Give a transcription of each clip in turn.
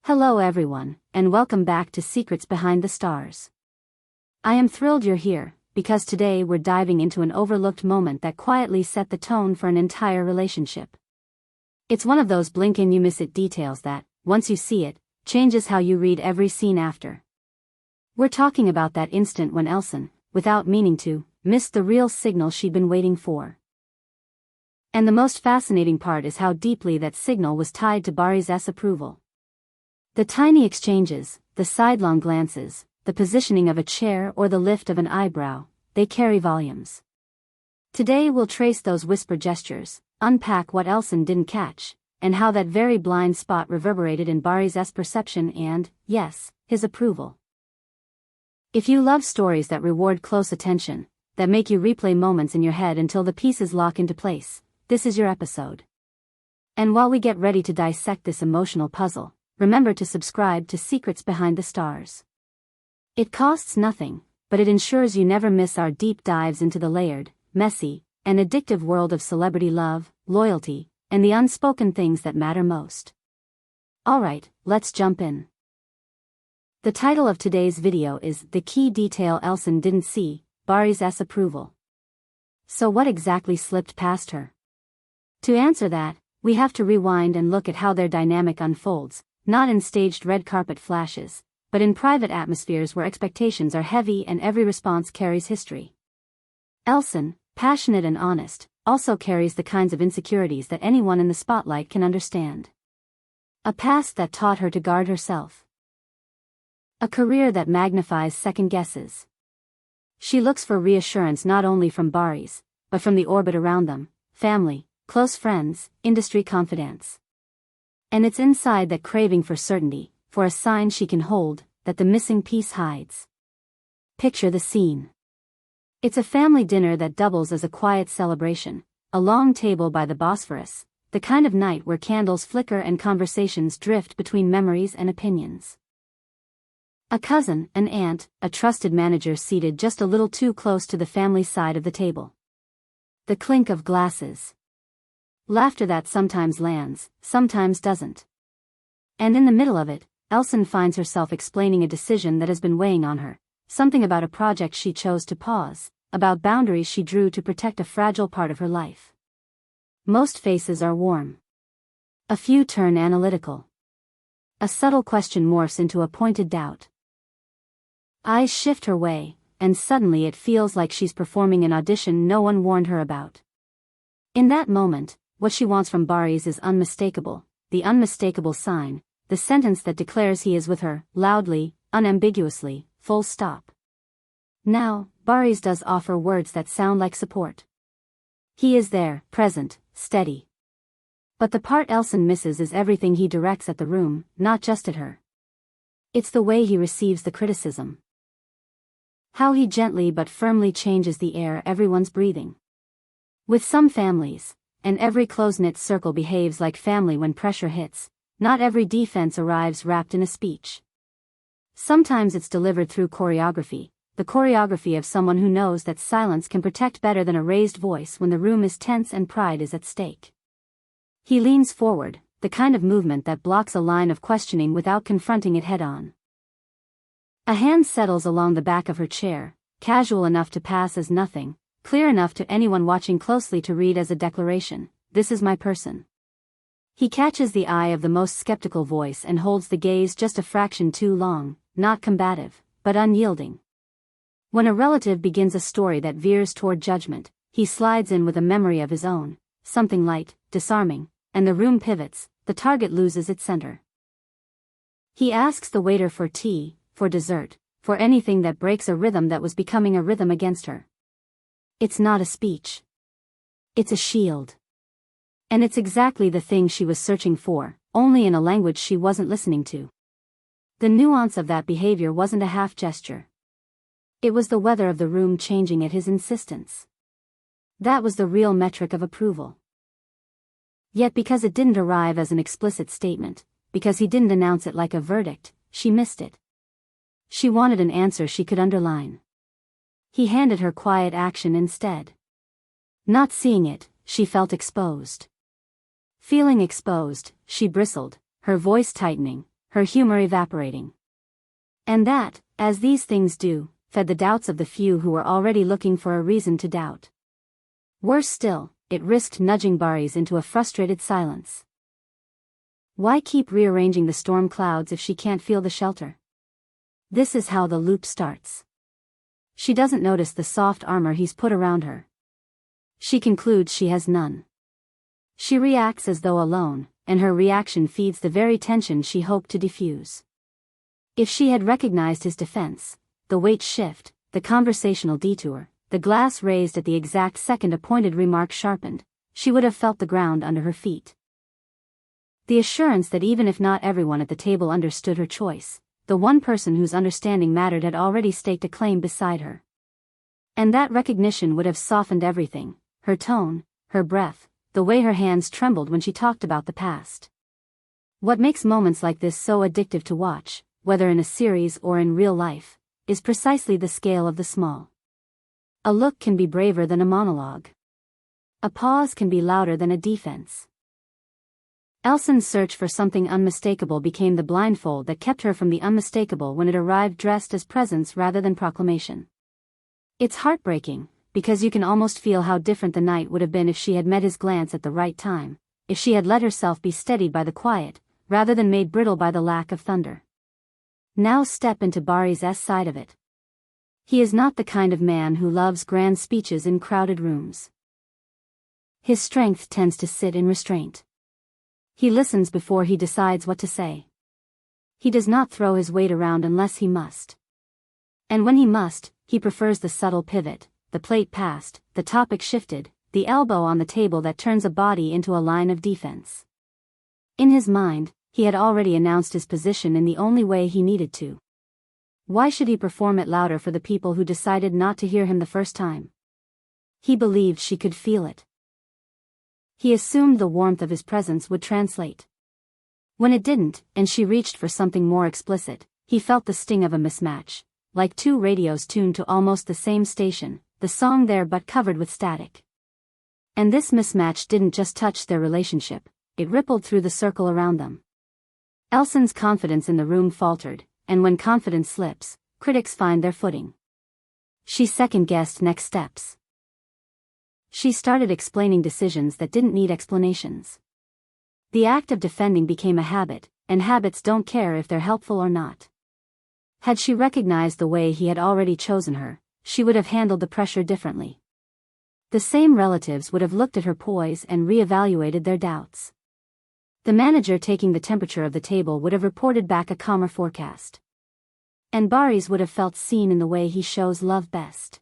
Hello everyone, and welcome back to Secrets Behind the Stars. I am thrilled you're here, because today we're diving into an overlooked moment that quietly set the tone for an entire relationship. It's one of those blink-and-you-miss-it details that, once you see it, changes how you read every scene after. We're talking about that instant when Elçin, without meaning to, missed the real signal she'd been waiting for. And the most fascinating part is how deeply that signal was tied to Barış's approval. The tiny exchanges, the sidelong glances, the positioning of a chair or the lift of an eyebrow, they carry volumes. Today we'll trace those whispered gestures, unpack what Elçin didn't catch, and how that very blind spot reverberated in Barış's perception and, yes, his approval. If you love stories that reward close attention, that make you replay moments in your head until the pieces lock into place, this is your episode. And while we get ready to dissect this emotional puzzle, remember to subscribe to Secrets Behind the Stars. It costs nothing, but it ensures you never miss our deep dives into the layered, messy, and addictive world of celebrity love, loyalty, and the unspoken things that matter most. Alright, let's jump in. The title of today's video is The Key Detail Elçin Didn't See, Barış's Approval. So what exactly slipped past her? To answer that, we have to rewind and look at how their dynamic unfolds, not in staged red carpet flashes, but in private atmospheres where expectations are heavy and every response carries history. Elçin, passionate and honest, also carries the kinds of insecurities that anyone in the spotlight can understand. A past that taught her to guard herself. A career that magnifies second guesses. She looks for reassurance not only from Barış, but from the orbit around them, family, close friends, industry confidants. And it's inside that craving for certainty, for a sign she can hold, that the missing piece hides. Picture the scene. It's a family dinner that doubles as a quiet celebration, a long table by the Bosphorus, the kind of night where candles flicker and conversations drift between memories and opinions. A cousin, an aunt, a trusted manager seated just a little too close to the family side of the table. The clink of glasses. Laughter that sometimes lands, sometimes doesn't. And in the middle of it, Elçin finds herself explaining a decision that has been weighing on her, something about a project she chose to pause, about boundaries she drew to protect a fragile part of her life. Most faces are warm. A few turn analytical. A subtle question morphs into a pointed doubt. Eyes shift her way, and suddenly it feels like she's performing an audition no one warned her about. In that moment, what she wants from Barış is unmistakable, the unmistakable sign, the sentence that declares he is with her, loudly, unambiguously, full stop. Now, Barış does offer words that sound like support. He is there, present, steady. But the part Elçin misses is everything he directs at the room, not just at her. It's the way he receives the criticism. How he gently but firmly changes the air everyone's breathing. With some families, and every close-knit circle behaves like family when pressure hits, not every defense arrives wrapped in a speech. Sometimes it's delivered through choreography, the choreography of someone who knows that silence can protect better than a raised voice when the room is tense and pride is at stake. He leans forward, the kind of movement that blocks a line of questioning without confronting it head-on. A hand settles along the back of her chair, casual enough to pass as nothing, clear enough to anyone watching closely to read as a declaration, "This is my person." He catches the eye of the most skeptical voice and holds the gaze just a fraction too long, not combative, but unyielding. When a relative begins a story that veers toward judgment, he slides in with a memory of his own, something light, disarming, and the room pivots, the target loses its center. He asks the waiter for tea, for dessert, for anything that breaks a rhythm that was becoming a rhythm against her. It's not a speech. It's a shield. And it's exactly the thing she was searching for, only in a language she wasn't listening to. The nuance of that behavior wasn't a half gesture. It was the weather of the room changing at his insistence. That was the real metric of approval. Yet because it didn't arrive as an explicit statement, because he didn't announce it like a verdict, she missed it. She wanted an answer she could underline. He handed her quiet action instead. Not seeing it, she felt exposed. Feeling exposed, she bristled, her voice tightening, her humor evaporating. And that, as these things do, fed the doubts of the few who were already looking for a reason to doubt. Worse still, it risked nudging Barış into a frustrated silence. Why keep rearranging the storm clouds if she can't feel the shelter? This is how the loop starts. She doesn't notice the soft armor he's put around her. She concludes she has none. She reacts as though alone, and her reaction feeds the very tension she hoped to diffuse. If she had recognized his defense, the weight shift, the conversational detour, the glass raised at the exact second a pointed remark sharpened, she would have felt the ground under her feet. The assurance that even if not everyone at the table understood her choice, the one person whose understanding mattered had already staked a claim beside her. And that recognition would have softened everything, her tone, her breath, the way her hands trembled when she talked about the past. What makes moments like this so addictive to watch, whether in a series or in real life, is precisely the scale of the small. A look can be braver than a monologue. A pause can be louder than a defense. Elçin's search for something unmistakable became the blindfold that kept her from the unmistakable when it arrived dressed as presence rather than proclamation. It's heartbreaking, because you can almost feel how different the night would have been if she had met his glance at the right time, if she had let herself be steadied by the quiet, rather than made brittle by the lack of thunder. Now step into Barış's side of it. He is not the kind of man who loves grand speeches in crowded rooms. His strength tends to sit in restraint. He listens before he decides what to say. He does not throw his weight around unless he must. And when he must, he prefers the subtle pivot, the plate passed, the topic shifted, the elbow on the table that turns a body into a line of defense. In his mind, he had already announced his position in the only way he needed to. Why should he perform it louder for the people who decided not to hear him the first time? He believed she could feel it. He assumed the warmth of his presence would translate. When it didn't, and she reached for something more explicit, he felt the sting of a mismatch, like two radios tuned to almost the same station, the song there but covered with static. And this mismatch didn't just touch their relationship, it rippled through the circle around them. Elçin's confidence in the room faltered, and when confidence slips, critics find their footing. She second-guessed next steps. She started explaining decisions that didn't need explanations. The act of defending became a habit, and habits don't care if they're helpful or not. Had she recognized the way he had already chosen her, she would have handled the pressure differently. The same relatives would have looked at her poise and re-evaluated their doubts. The manager taking the temperature of the table would have reported back a calmer forecast. And Barış would have felt seen in the way he shows love best.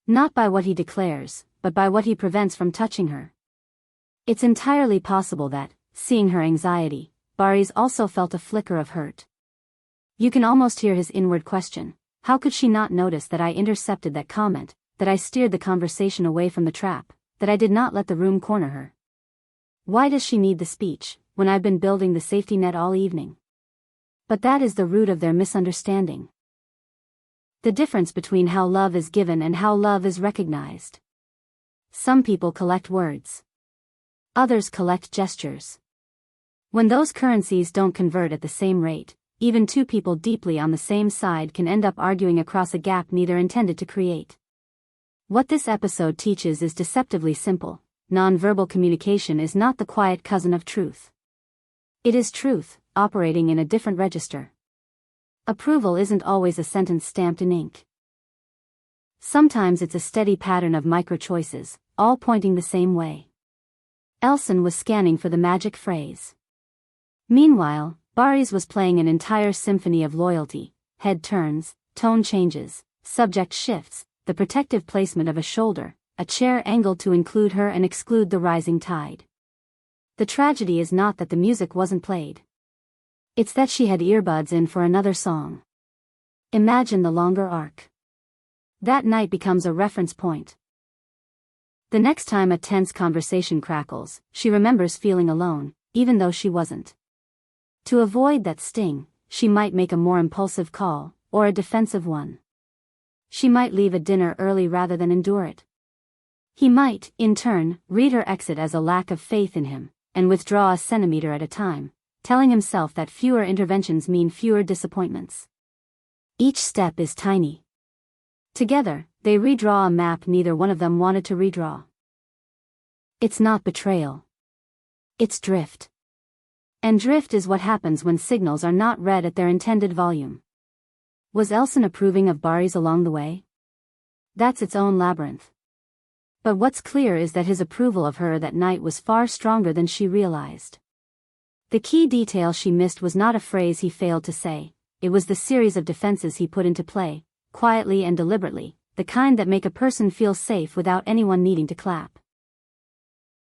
Not by what he declares, but by what he prevents from touching her. It's entirely possible that, seeing her anxiety, Barış also felt a flicker of hurt. You can almost hear his inward question. How could she not notice that I intercepted that comment, that I steered the conversation away from the trap, that I did not let the room corner her? Why does she need the speech, when I've been building the safety net all evening? But that is the root of their misunderstanding. The difference between how love is given and how love is recognized. Some people collect words. Others collect gestures. When those currencies don't convert at the same rate, even two people deeply on the same side can end up arguing across a gap neither intended to create. What this episode teaches is deceptively simple. Non-verbal communication is not the quiet cousin of truth. It is truth, operating in a different register. Approval isn't always a sentence stamped in ink. Sometimes it's a steady pattern of micro-choices, all pointing the same way. Elçin was scanning for the magic phrase. Meanwhile, Barış was playing an entire symphony of loyalty, head turns, tone changes, subject shifts, the protective placement of a shoulder, a chair angled to include her and exclude the rising tide. The tragedy is not that the music wasn't played. It's that she had earbuds in for another song. Imagine the longer arc. That night becomes a reference point. The next time a tense conversation crackles, she remembers feeling alone, even though she wasn't. To avoid that sting, she might make a more impulsive call, or a defensive one. She might leave a dinner early rather than endure it. He might, in turn, read her exit as a lack of faith in him, and withdraw a centimeter at a time, telling himself that fewer interventions mean fewer disappointments. Each step is tiny. Together, they redraw a map neither one of them wanted to redraw. It's not betrayal. It's drift. And drift is what happens when signals are not read at their intended volume. Was Elçin approving of Barış along the way? That's its own labyrinth. But what's clear is that his approval of her that night was far stronger than she realized. The key detail she missed was not a phrase he failed to say, it was the series of defenses he put into play, quietly and deliberately, the kind that make a person feel safe without anyone needing to clap.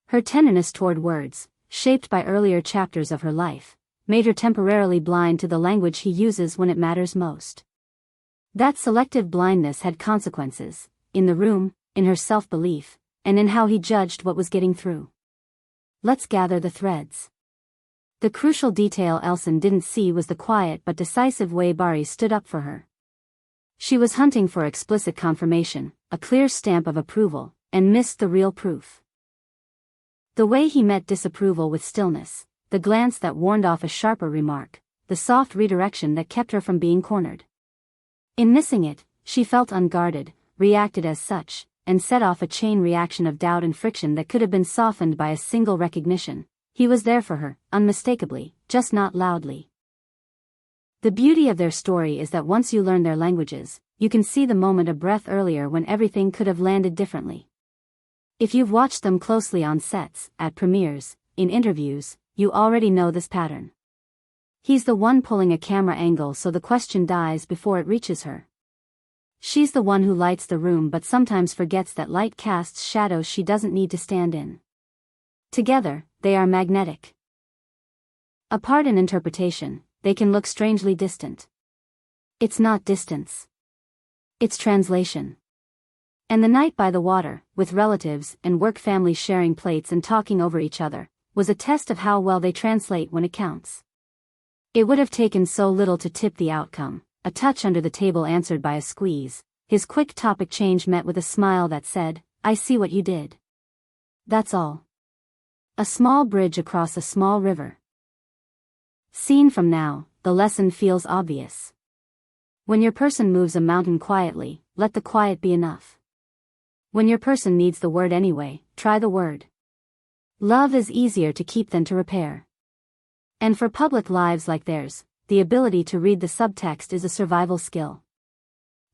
Her tenderness toward words, shaped by earlier chapters of her life, made her temporarily blind to the language he uses when it matters most. That selective blindness had consequences, in the room, in her self-belief, and in how he judged what was getting through. Let's gather the threads. The crucial detail Elçin didn't see was the quiet but decisive way Barış stood up for her. She was hunting for explicit confirmation, a clear stamp of approval, and missed the real proof. The way he met disapproval with stillness, the glance that warned off a sharper remark, the soft redirection that kept her from being cornered. In missing it, she felt unguarded, reacted as such, and set off a chain reaction of doubt and friction that could have been softened by a single recognition. He was there for her, unmistakably, just not loudly. The beauty of their story is that once you learn their languages, you can see the moment a breath earlier when everything could have landed differently. If you've watched them closely on sets, at premieres, in interviews, you already know this pattern. He's the one pulling a camera angle so the question dies before it reaches her. She's the one who lights the room but sometimes forgets that light casts shadows she doesn't need to stand in. Together, they are magnetic. Apart in interpretation, they can look strangely distant. It's not distance. It's translation. And the night by the water, with relatives and work families sharing plates and talking over each other, was a test of how well they translate when it counts. It would have taken so little to tip the outcome, a touch under the table answered by a squeeze, his quick topic change met with a smile that said, "I see what you did." That's all. A small bridge across a small river. Seen from now, the lesson feels obvious. When your person moves a mountain quietly, let the quiet be enough. When your person needs the word anyway, try the word. Love is easier to keep than to repair. And for public lives like theirs, the ability to read the subtext is a survival skill.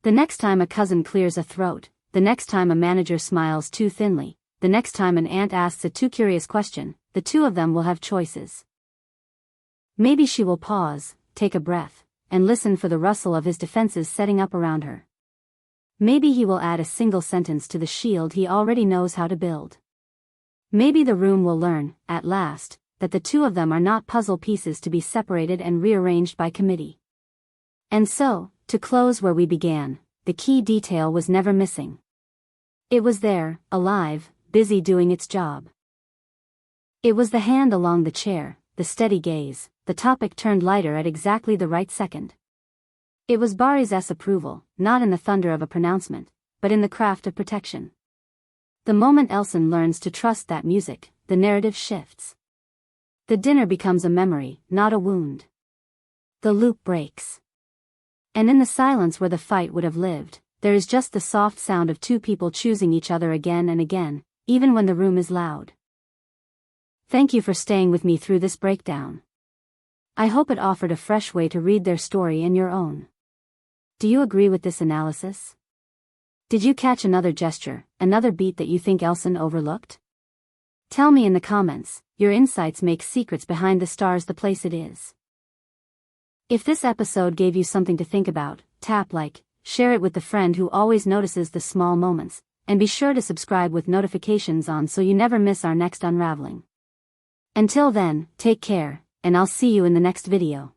The next time a cousin clears a throat, the next time a manager smiles too thinly, the next time an aunt asks a too curious question, the two of them will have choices. Maybe she will pause, take a breath, and listen for the rustle of his defenses setting up around her. Maybe he will add a single sentence to the shield he already knows how to build. Maybe the room will learn, at last, that the two of them are not puzzle pieces to be separated and rearranged by committee. And so, to close where we began, the key detail was never missing. It was there, alive, busy doing its job. It was the hand along the chair, the steady gaze, the topic turned lighter at exactly the right second. It was Barış's approval, not in the thunder of a pronouncement, but in the craft of protection. The moment Elçin learns to trust that music, the narrative shifts. The dinner becomes a memory, not a wound. The loop breaks. And in the silence where the fight would have lived, there is just the soft sound of two people choosing each other again and again, even when the room is loud. Thank you for staying with me through this breakdown. I hope it offered a fresh way to read their story and your own. Do you agree with this analysis? Did you catch another gesture, another beat that you think Elçin overlooked? Tell me in the comments. Your insights make Secrets Behind the Stars the place it is. If this episode gave you something to think about, tap like, share it with the friend who always notices the small moments, and be sure to subscribe with notifications on so you never miss our next unraveling. Until then, take care, and I'll see you in the next video.